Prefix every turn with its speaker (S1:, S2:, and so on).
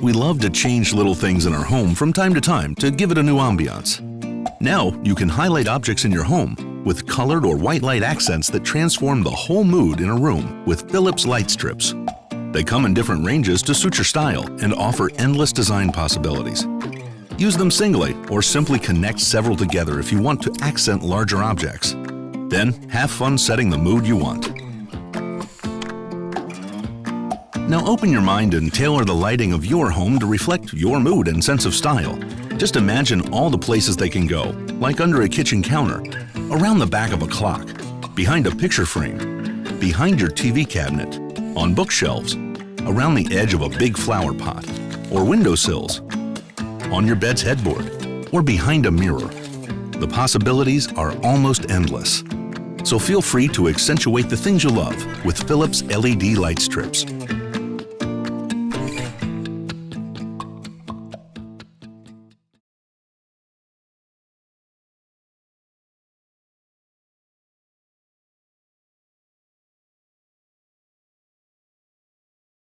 S1: We love to change little things in our home from time to time to give it a new ambiance. Now you can highlight objects in your home with colored or white light accents that transform the whole mood in a room with Philips light strips. They come in different ranges to suit your style and offer endless design possibilities. Use them singly or simply connect several together if you want to accent larger objects. Then have fun setting the mood you want. Now open your mind and tailor the lighting of your home to reflect your mood and sense of style. Just imagine all the places they can go, like under a kitchen counter, around the back of a clock, behind a picture frame, behind your TV cabinet, on bookshelves, around the edge of a big flower pot, or windowsills, on your bed's headboard, or behind a mirror. The possibilities are almost endless. So feel free to accentuate the things you love with Philips LED light strips.